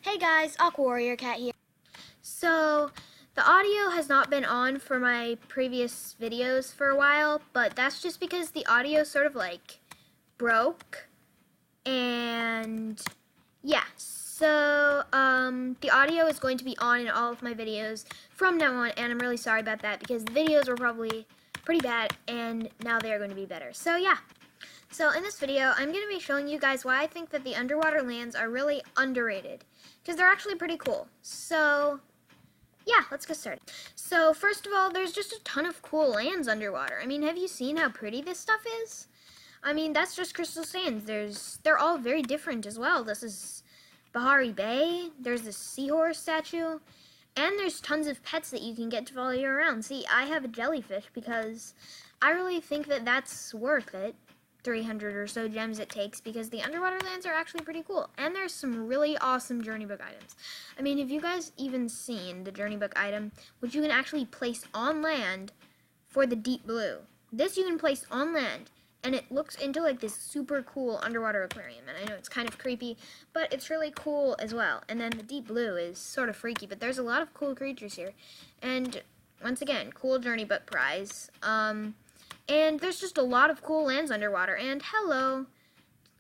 Hey guys, Aqua Warrior Cat here. So, the audio has not been on for my previous videos for a while, but that's just because the audio sort of like broke. And yeah, so the audio is going to be on in all of my videos from now on, and I'm really sorry about that because the videos were probably pretty bad and now they're going to be better. So yeah. So in this video, I'm going to be showing you guys why I think that the underwater lands are really underrated. Because they're actually pretty cool. So, yeah, let's get started. So, first of all, there's just a ton of cool lands underwater. I mean, have you seen how pretty this stuff is? I mean, that's just crystal sands. They're all very different as well. This is Bahari Bay. There's this seahorse statue. And there's tons of pets that you can get to follow you around. See, I have a jellyfish because I really think that that's worth it. 300 or so gems it takes because the underwater lands are actually pretty cool. And there's some really awesome journey book items. I mean, have you guys even seen the journey book item, which you can actually place on land for the deep blue? This you can place on land, and it looks into like this super cool underwater aquarium. And I know it's kind of creepy, but it's really cool as well. And then the deep blue is sort of freaky, but there's a lot of cool creatures here. And once again, cool journey book prize. And there's just a lot of cool lands underwater. And hello,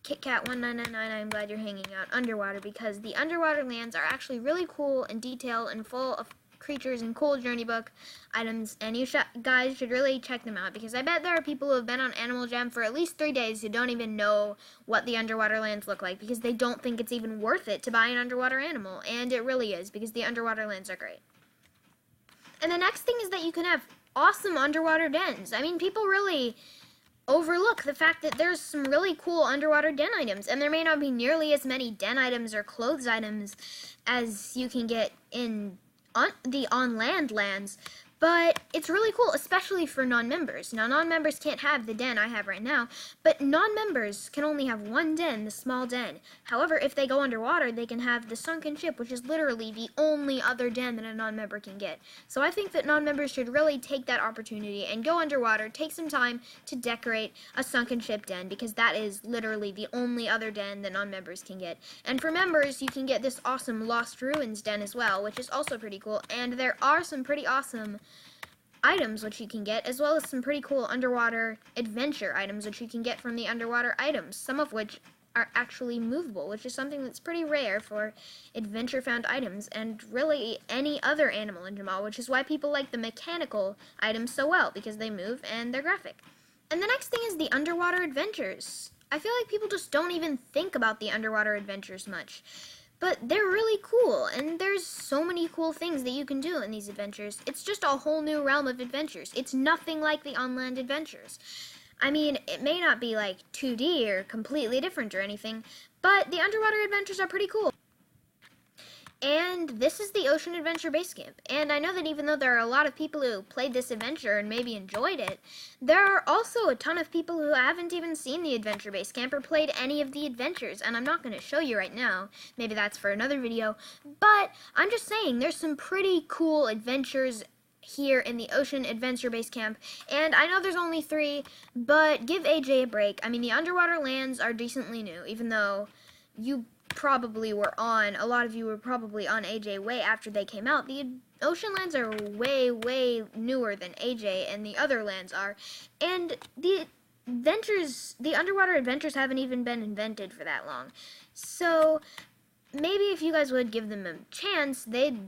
KitKat1999, I'm glad you're hanging out underwater because the underwater lands are actually really cool and detailed and full of creatures and cool journey book items. And you guys should really check them out because I bet there are people who have been on Animal Jam for at least 3 days who don't even know what the underwater lands look like because they don't think it's even worth it to buy an underwater animal. And it really is because the underwater lands are great. And the next thing is that you can have awesome underwater dens. I mean, people really overlook the fact that there's some really cool underwater den items, and there may not be nearly as many den items or clothes items as you can get in the on-land lands, but it's really cool, especially for non-members. Now, non-members can't have the den I have right now, but non-members can only have one den, the small den. However, if they go underwater, they can have the sunken ship, which is literally the only other den that a non-member can get. So I think that non-members should really take that opportunity and go underwater, take some time to decorate a sunken ship den, because that is literally the only other den that non-members can get. And for members, you can get this awesome Lost Ruins den as well, which is also pretty cool, and there are some pretty awesome items which you can get, as well as some pretty cool underwater adventure items which you can get from the underwater items, some of which are actually movable, which is something that's pretty rare for adventure found items and really any other animal in Jamal, which is why people like the mechanical items so well, because they move and they're graphic. And the next thing is the underwater adventures. I feel like people just don't even think about the underwater adventures much. But they're really cool, and there's so many cool things that you can do in these adventures. It's just a whole new realm of adventures. It's nothing like the on-land adventures. I mean, it may not be like 2D or completely different or anything, but the underwater adventures are pretty cool. And this is the Ocean Adventure Base Camp. And I know that even though there are a lot of people who played this adventure and maybe enjoyed it, there are also a ton of people who haven't even seen the Adventure Base Camp or played any of the adventures. And I'm not going to show you right now. Maybe that's for another video. But I'm just saying, there's some pretty cool adventures here in the Ocean Adventure Base Camp. And I know there's only 3, but give AJ a break. I mean, the underwater lands are decently new, even though a lot of you were probably on AJ way after they came out. The ocean lands are way, way newer than AJ and the other lands are. And the underwater adventures haven't even been invented for that long. So maybe if you guys would give them a chance, they'd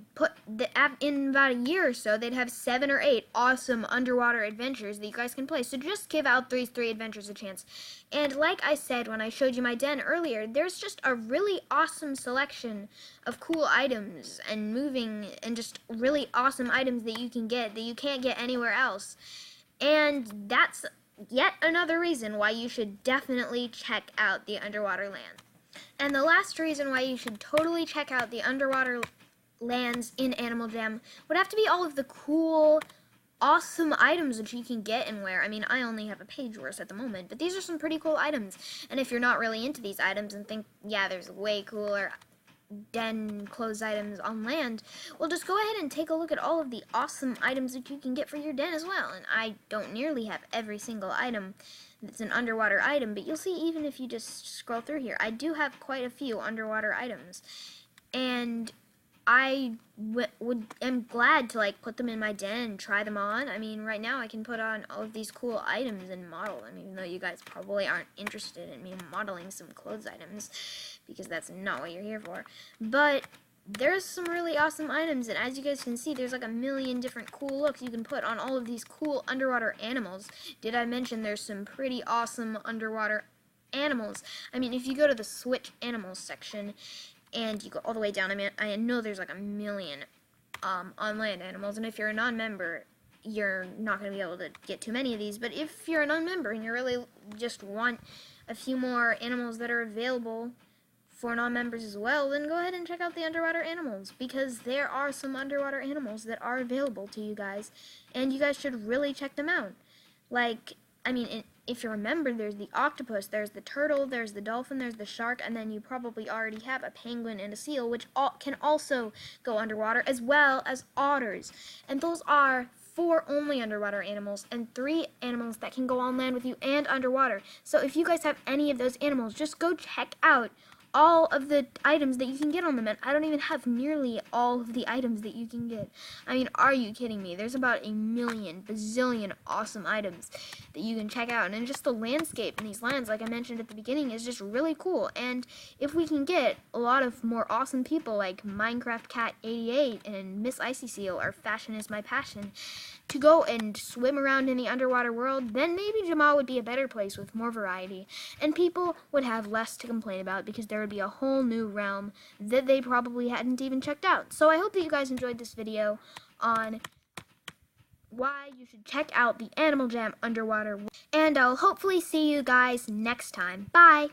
in about a year or so, they'd have 7 or 8 awesome underwater adventures that you guys can play. So just give out these 3 adventures a chance. And like I said when I showed you my den earlier, there's just a really awesome selection of cool items and moving and just really awesome items that you can get that you can't get anywhere else. And that's yet another reason why you should definitely check out the underwater land. And the last reason why you should totally check out the underwater lands in Animal Jam would have to be all of the cool, awesome items that you can get and wear. I mean, I only have a page worth at the moment, but these are some pretty cool items. And if you're not really into these items and think, yeah, there's way cooler den clothes items on land, well, just go ahead and take a look at all of the awesome items that you can get for your den as well. And I don't nearly have every single item that's an underwater item, but you'll see even if you just scroll through here, I do have quite a few underwater items. and I am glad to like put them in my den and try them on. I mean, right now I can put on all of these cool items and model them, even though you guys probably aren't interested in me modeling some clothes items, because that's not what you're here for. But there's some really awesome items, and as you guys can see, there's like a million different cool looks you can put on all of these cool underwater animals. Did I mention there's some pretty awesome underwater animals? I mean, if you go to the Switch Animals section, and you go all the way down, I know there's like a million on land animals, and if you're a non-member, you're not going to be able to get too many of these. But if you're a non-member and you really just want a few more animals that are available for non-members as well, then go ahead and check out the underwater animals, because there are some underwater animals that are available to you guys, and you guys should really check them out. Like, I mean, if you remember, there's the octopus, there's the turtle, there's the dolphin, there's the shark, and then you probably already have a penguin and a seal, which can also go underwater, as well as otters. And those are 4 only underwater animals, and 3 animals that can go on land with you and underwater. So if you guys have any of those animals, just go check out all of the items that you can get on them, and I don't even have nearly all of the items that you can get. I mean, are you kidding me? There's about a million, bazillion awesome items that you can check out, and just the landscape in these lands, like I mentioned at the beginning, is just really cool. And if we can get a lot of more awesome people like Minecraft Cat 88 and Miss Icy Seal, or Fashion is My Passion, to go and swim around in the underwater world, then maybe Jamaa would be a better place with more variety, and people would have less to complain about, because there would be a whole new realm that they probably hadn't even checked out. So I hope that you guys enjoyed this video on why you should check out the Animal Jam underwater, and I'll hopefully see you guys next time. Bye!